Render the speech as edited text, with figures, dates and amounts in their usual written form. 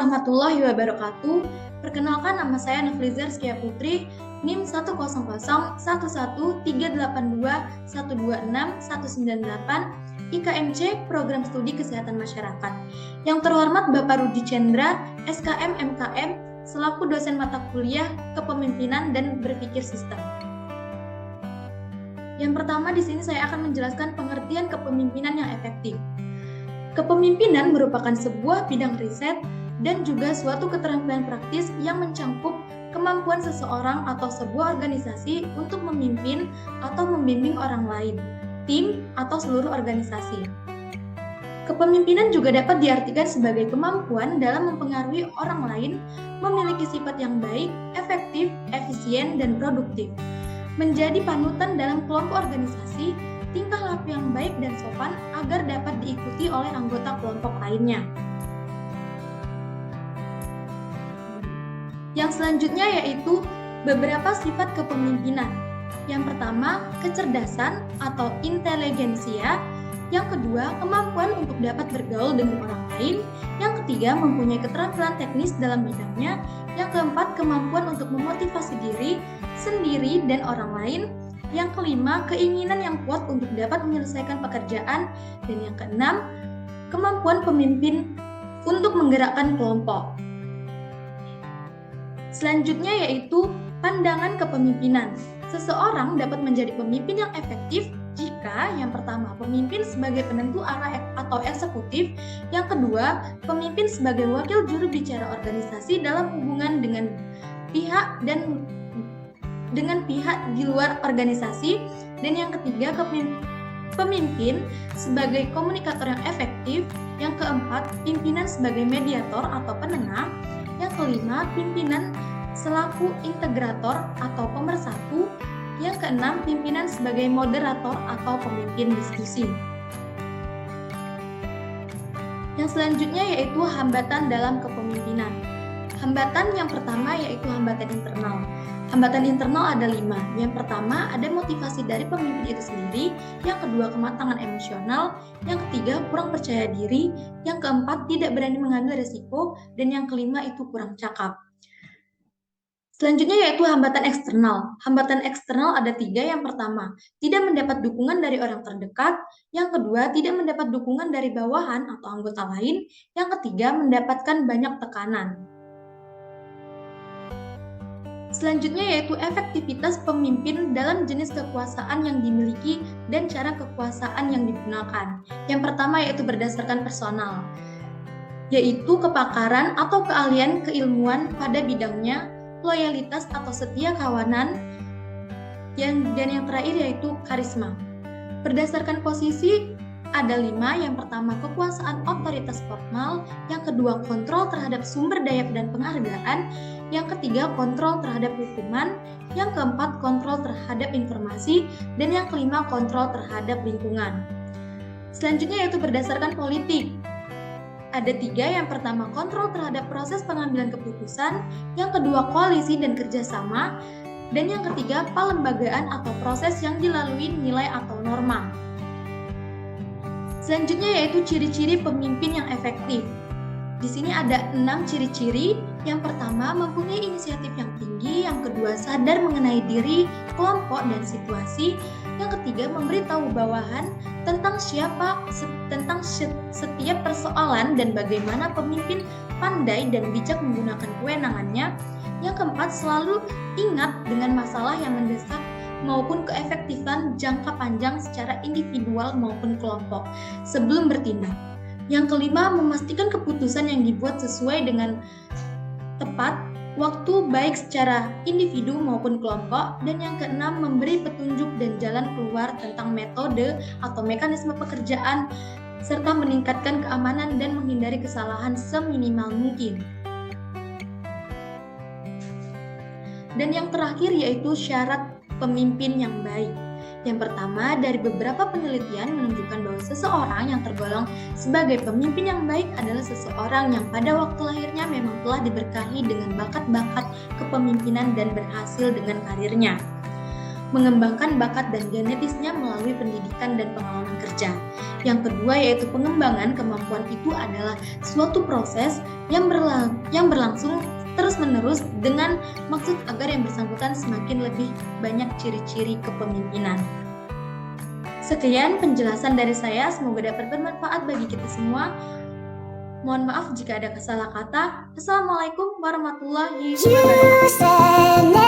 warahmatullahi wabarakatuh. Perkenalkan, nama saya Nafliza Rizkia Putri, NIM 100133812126198, IKMC Program Studi Kesehatan Masyarakat. Yang terhormat Bapak Rudi Cendra, SKM MKM, selaku dosen mata kuliah Kepemimpinan dan Berpikir Sistem. Yang pertama, di sini saya akan menjelaskan pengertian kepemimpinan yang efektif. Kepemimpinan merupakan sebuah bidang riset dan juga suatu keterampilan praktis yang mencangkup kemampuan seseorang atau sebuah organisasi untuk memimpin atau membimbing orang lain, tim, atau seluruh organisasi. Kepemimpinan juga dapat diartikan sebagai kemampuan dalam mempengaruhi orang lain, memiliki sifat yang baik, efektif, efisien, dan produktif, menjadi panutan dalam kelompok organisasi, tingkah laku yang baik dan sopan agar dapat diikuti oleh anggota kelompok lainnya. Yang selanjutnya yaitu beberapa sifat kepemimpinan. Yang pertama, kecerdasan atau inteligensia. Yang kedua, kemampuan untuk dapat bergaul dengan orang lain. Yang ketiga, mempunyai keterampilan teknis dalam bidangnya. Yang keempat, kemampuan untuk memotivasi diri sendiri dan orang lain. Yang kelima, keinginan yang kuat untuk dapat menyelesaikan pekerjaan. Dan yang keenam, kemampuan pemimpin untuk menggerakkan kelompok. Selanjutnya yaitu pandangan kepemimpinan. Seseorang dapat menjadi pemimpin yang efektif jika yang pertama, pemimpin sebagai penentu arah atau eksekutif. Yang kedua, pemimpin sebagai wakil juru bicara organisasi dalam hubungan dengan pihak dan dengan pihak di luar organisasi. Dan yang ketiga, pemimpin sebagai komunikator yang efektif. Yang keempat, pimpinan sebagai mediator atau penengah. Yang kelima, pimpinan selaku integrator atau pemersatu. Yang keenam, pimpinan sebagai moderator atau pemimpin diskusi. Yang selanjutnya yaitu hambatan dalam kepemimpinan. Hambatan yang pertama yaitu hambatan internal. Hambatan internal ada 5. Yang pertama, ada motivasi dari pemimpin itu sendiri. Yang kedua, kematangan emosional. Yang ketiga, kurang percaya diri. Yang keempat, tidak berani mengambil risiko. Dan yang kelima itu kurang cakap. Selanjutnya yaitu hambatan eksternal. Hambatan eksternal ada 3. Yang pertama, tidak mendapat dukungan dari orang terdekat. Yang kedua, tidak mendapat dukungan dari bawahan atau anggota lain. Yang ketiga, mendapatkan banyak tekanan. Selanjutnya yaitu efektivitas pemimpin dalam jenis kekuasaan yang dimiliki dan cara kekuasaan yang digunakan. Yang pertama yaitu berdasarkan personal, yaitu kepakaran atau keahlian keilmuan pada bidangnya, loyalitas atau setia kawanan, dan yang terakhir yaitu karisma. Berdasarkan posisi ada 5. Yang pertama, kekuasaan otoritas formal. Yang kedua, kontrol terhadap sumber daya dan penghargaan. Yang ketiga, kontrol terhadap hukuman. Yang keempat, kontrol terhadap informasi. Dan yang kelima, kontrol terhadap lingkungan. Selanjutnya yaitu berdasarkan politik. Ada 3. Yang pertama, kontrol terhadap proses pengambilan keputusan. Yang kedua, koalisi dan kerjasama. Dan yang ketiga, pelembagaan atau proses yang dilalui nilai atau norma. Selanjutnya yaitu ciri-ciri pemimpin yang efektif. Di sini ada 6 ciri-ciri. Yang pertama, mempunyai inisiatif yang tinggi. Yang kedua, sadar mengenai diri, kelompok, dan situasi. Yang ketiga, memberitahu bawahan tentang setiap persoalan dan bagaimana pemimpin pandai dan bijak menggunakan kewenangannya. Yang keempat, selalu ingat dengan masalah yang mendesak maupun keefektifan jangka panjang secara individual maupun kelompok sebelum bertindak. Yang kelima, memastikan keputusan yang dibuat sesuai dengan tepat waktu baik secara individu maupun kelompok. Dan yang keenam, memberi petunjuk dan jalan keluar tentang metode atau mekanisme pekerjaan serta meningkatkan keamanan dan menghindari kesalahan seminimal mungkin. Dan yang terakhir yaitu syarat pemimpin yang baik. Yang pertama, dari beberapa penelitian menunjukkan bahwa seseorang yang tergolong sebagai pemimpin yang baik adalah seseorang yang pada waktu lahirnya memang telah diberkahi dengan bakat-bakat kepemimpinan dan berhasil dengan karirnya. mengembangkan bakat dan genetisnya melalui pendidikan dan pengalaman kerja. Yang kedua yaitu pengembangan kemampuan itu adalah suatu proses yang berlangsung terus-menerus dengan maksud agar yang bersangkutan semakin lebih banyak ciri-ciri kepemimpinan. Sekian penjelasan dari saya, semoga dapat bermanfaat bagi kita semua. Mohon maaf jika ada salah kata. Assalamualaikum warahmatullahi wabarakatuh.